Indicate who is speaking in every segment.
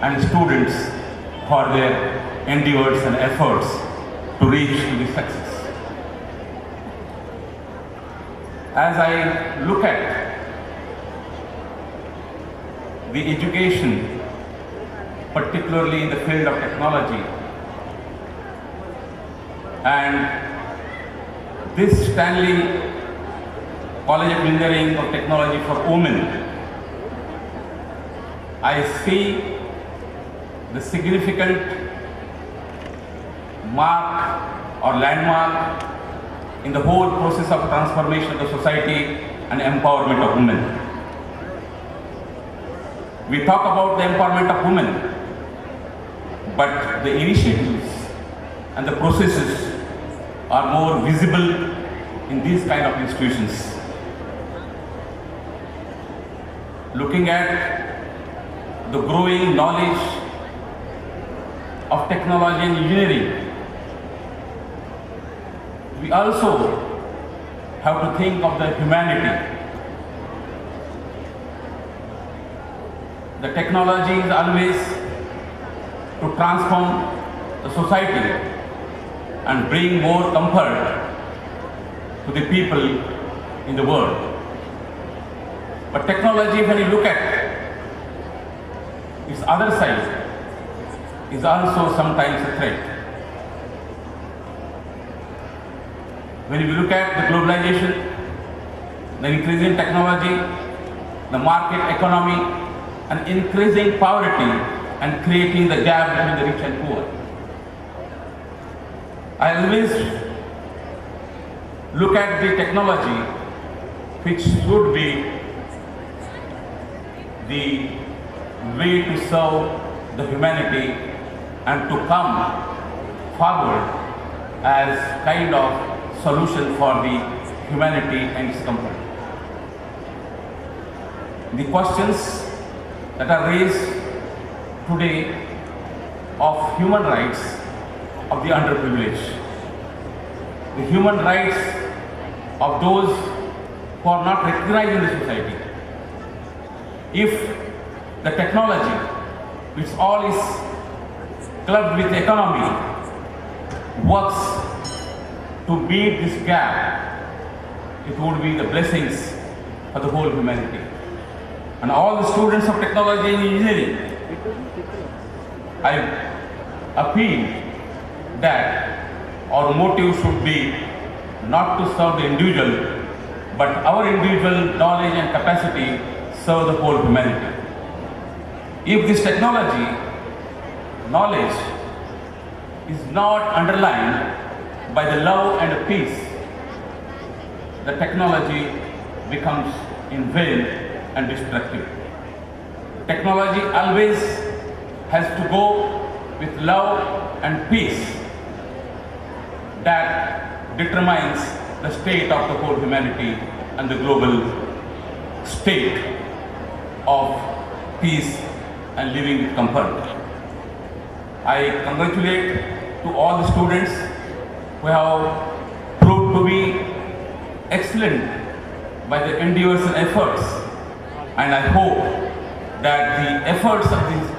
Speaker 1: and students for their endeavors and efforts to reach to the success. As I look at the education, particularly in the field of technology, and this Stanley College of Engineering or Technology for Women, I see the significant mark or landmark in the whole process of transformation of the society and empowerment of women. We talk about the empowerment of women, but the initiatives and the processes are more visible in these kind of institutions. Looking at the growing knowledge of technology and engineering, we also have to think of the humanity. The technology is always to transform the society and bring more comfort to the people in the world. But technology, when you look at its other side, is also sometimes a threat. When you look at the globalization, the increasing technology, the market economy, and increasing poverty and creating the gap between the rich and poor, I always look at the technology which should be the way to serve the humanity and to come forward as kind of solution for the humanity and its comfort. The questions that are raised today of human rights of the underprivileged, the human rights of those who are not recognized in the society. If the technology, which all is clubbed with economy, works to meet this gap, it would be the blessings for the whole humanity. And all the students of technology and engineering, I appeal that our motive should be not to serve the individual, but our individual knowledge and capacity serve the whole humanity. If this technology, knowledge, is not underlined by the love and the peace, the technology becomes in vain and destructive. Technology always has to go with love and peace that determines the state of the whole humanity and the global state of peace and living with comfort. I congratulate to all the students who have proved to be excellent by their endeavors and efforts, and I hope that the efforts of these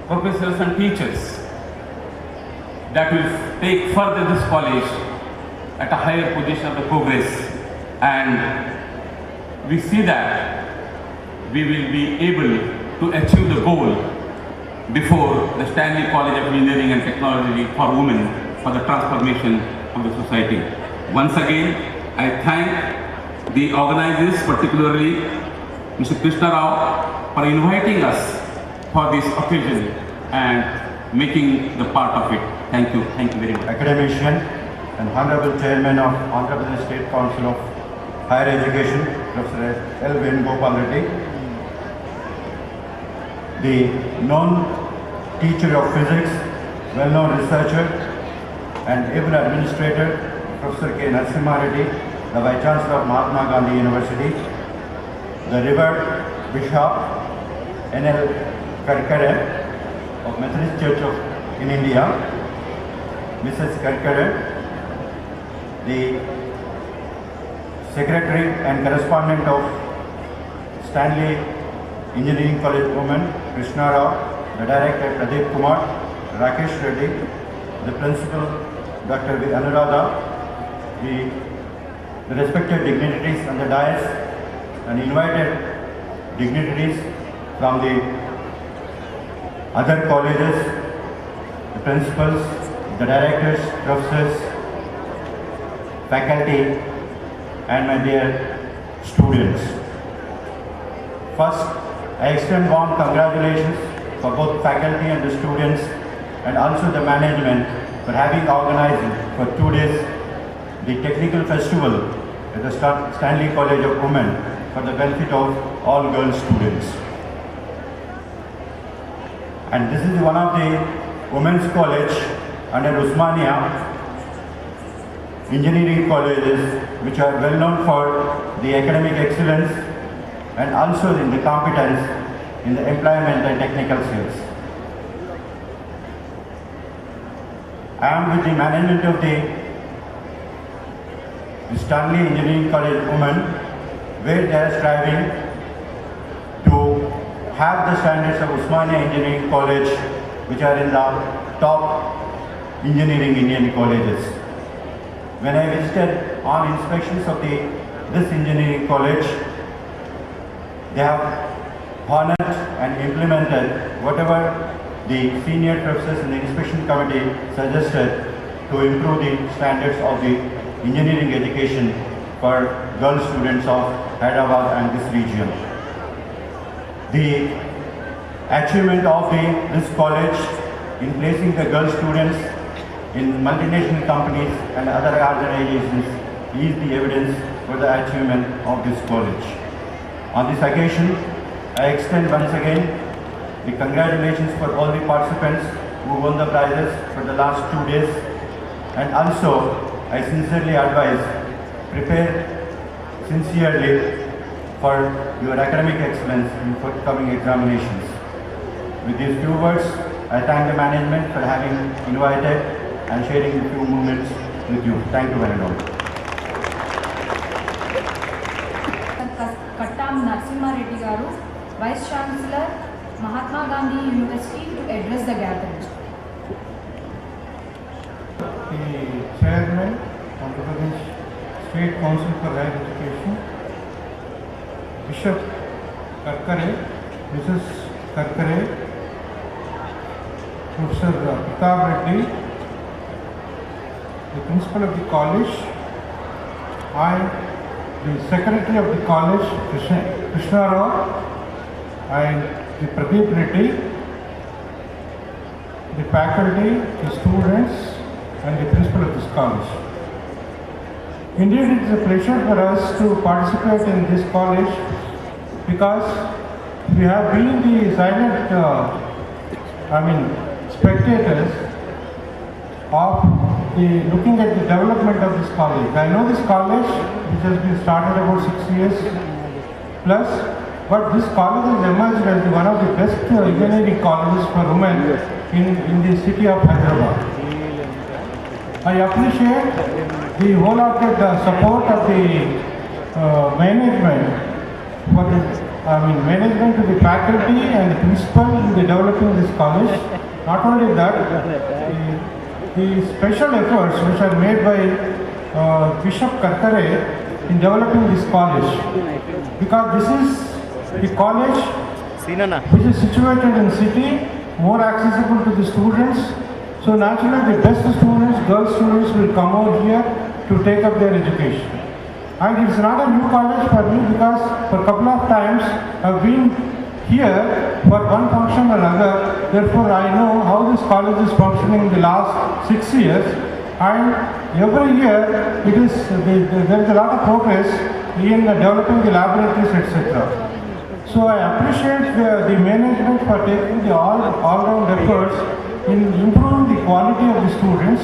Speaker 1: professors and teachers that will take further this college at a higher position of the progress, and we see that we will be able to achieve the goal before the Stanley College of Engineering and Technology for Women for the transformation of the society. Once again, I thank the organizers, particularly Mr. Krishna Rao, for inviting us for this occasion and making the part of it. Thank you very much.
Speaker 2: Academician and Honorable Chairman of Andhra Pradesh State Council of Higher Education, Professor L. Venugopal Reddy, the known teacher of physics, well-known researcher and able administrator, Professor K. Narasimha Reddy, the Vice Chancellor of Mahatma Gandhi University, the revered Bishop N.L. Karkare of Methodist Church in India, Mrs. Karkare, the Secretary and Correspondent of Stanley Engineering College Women, Krishna Rao, the Director Pradeep Kumar, Rakesh Reddy, the Principal Dr. V. Anuradha, the respected dignitaries on the dais and invited dignitaries from the other colleges, the principals, the directors, professors, faculty, and my dear students. First, I extend warm congratulations for both faculty and the students and also the management for having organized for 2 days the technical festival at the Stanley College of Women for the benefit of all girl students. And this is one of the women's college under Usmania engineering colleges which are well known for the academic excellence and also in the competence in the employment and technical skills. I am with the management of the Stanley Engineering College Women, where they are striving to have the standards of Usmania Engineering College, which are in the top engineering Indian colleges. When I visited on inspections of this engineering college, they have honored and implemented whatever the senior professors in the inspection committee suggested to improve the standards of the engineering education for girl students of Hyderabad and this region. The achievement of this college in placing the girl students in multinational companies and other organizations is the evidence for the achievement of this college. On this occasion, I extend once again the congratulations for all the participants who won the prizes for the last 2 days, and also I sincerely advise, prepare sincerely for your academic excellence in forthcoming examinations. With these few words, I thank the management for having invited and sharing a few moments with you. Thank you very much.
Speaker 3: Kattam Narsimha Garu, Vice Chancellor, Mahatma Gandhi University, to address the gathering.
Speaker 4: The Chairman of the Pradesh State Council for Higher Education, Bishop Karkare, Mrs. Karkare, Professor Pratap Reddy, the Principal of the College, I, the Secretary of the College, Krishna Rao, and the Pradeep Reddy, the faculty, the students, and the principal of this college. Indeed, it is a pleasure for us to participate in this college because we have been the silent, spectators of looking at the development of this college. I know this college, which has been started about 6 years plus, but this college has emerged as one of the best engineering colleges for women in the city of Hyderabad. I appreciate the wholehearted support of the management to the faculty and the principal in the developing this college. Not only that, the special efforts which are made by Bishop Karkare in developing this college, because this is the college which is situated in city, more accessible to the students. So naturally the best students, girl students will come out here to take up their education. And it's not a new college for me because for a couple of times I've been here for one function or another. Therefore I know how this college is functioning in the last 6 years, and every year there is a lot of progress in developing the laboratories, etc. So I appreciate the management for taking the all-round efforts in improving the quality of the students.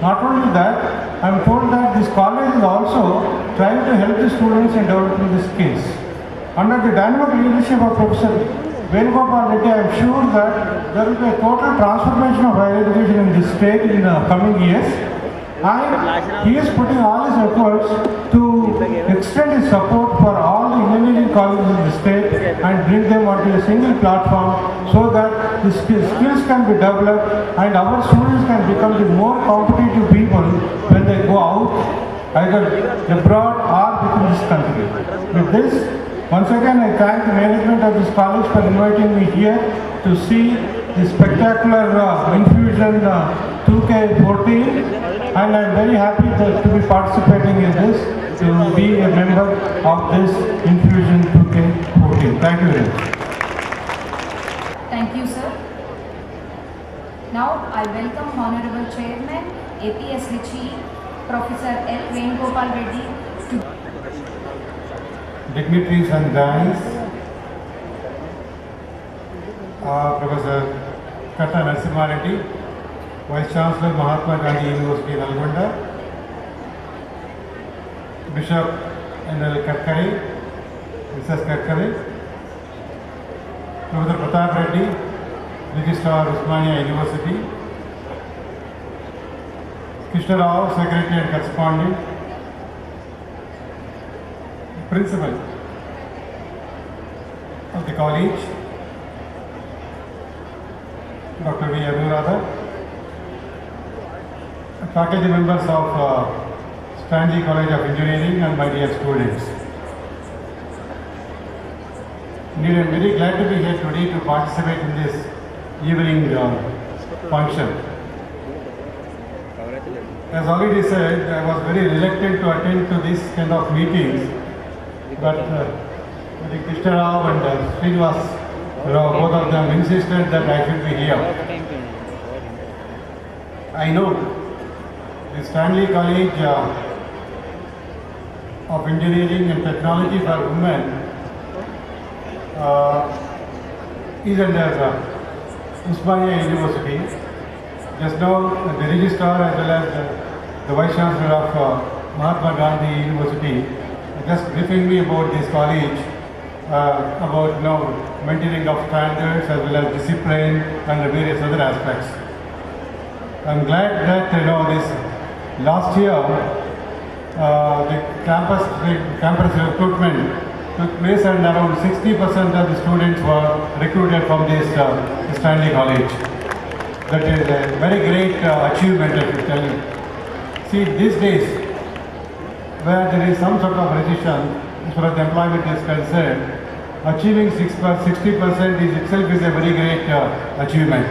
Speaker 4: Not only that, I am told that this college is also trying to help the students in developing the skills. Under the dynamic leadership of Professor Venugopal Reddy, I am sure that there will be a total transformation of higher education in this state in the coming years. And he is putting all his efforts to extend his support for all the engineering colleges in the state and bring them onto a single platform so that the skills can be developed and our students can become the more competitive people when they go out either abroad or within this country. With this, once again I thank the management of this college for inviting me here to see the spectacular infusion 2K14, and I am very happy to be participating in this, to be a member of this infusion 2K14. Thank you very much.
Speaker 3: Thank you, sir. Now I welcome Honorable Chairman APSHE Professor L. Venugopal Reddy to
Speaker 4: Dignitaries and dais, Professor Katta Narasimha Reddy, Vice Chancellor Mahatma Gandhi University Nalgonda, Bishop N.L. Karkare, Mrs. Karkare, Professor Pratap Reddy, Registrar Usmania University, Krishna Rao, Secretary and Correspondent, Principal of the college, Dr. V. Anuradha, faculty members of Stanley College of Engineering, and my dear students. Indeed, I am very glad to be here today to participate in this evening function. As already said, I was very reluctant to attend to this kind of meetings, but Krishna Rao and Srinivas Rao, both of them insisted that I should be here. I know the Stanley College of Engineering and Technology for Women is under Usmania University. Just now, the registrar as well as the Vice Chancellor of Mahatma Gandhi University just briefing me about this college, about maintaining of standards as well as discipline and the various other aspects. I'm glad that this last year the campus recruitment took place and around 60% of the students were recruited from this Stanley College. That is a very great achievement, I should tell you. See, these days, where there is some sort of recession, as far as employment is concerned, achieving 60% is itself is a very great achievement.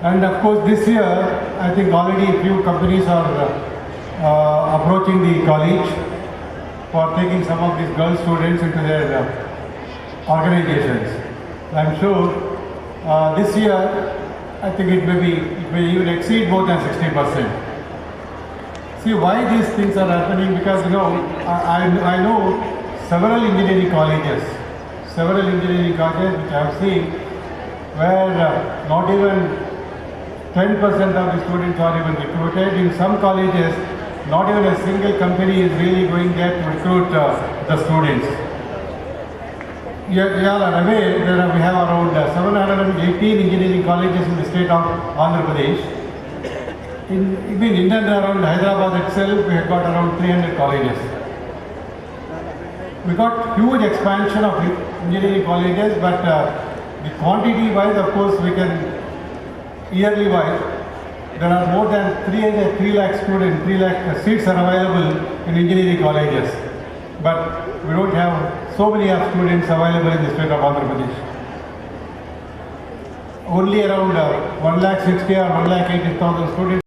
Speaker 4: And of course, this year, I think already a few companies are approaching the college for taking some of these girl students into their organizations. I'm sure this year, I think it may even exceed more than 60%. See why these things are happening, because I know several engineering colleges which I have seen where not even 10% of the students are even recruited. In some colleges, not even a single company is really going there to recruit the students. You all are aware that we have around 718 engineering colleges in the state of Andhra Pradesh. Even in and around Hyderabad itself, we have got around 300 colleges. We got huge expansion of engineering colleges, but the quantity wise, of course, we can yearly wise, there are more than 3 lakh students, 3 lakh seats are available in engineering colleges. But we don't have so many of students available in the state of Andhra Pradesh. Only around 1,60,000 or 1,80,000 students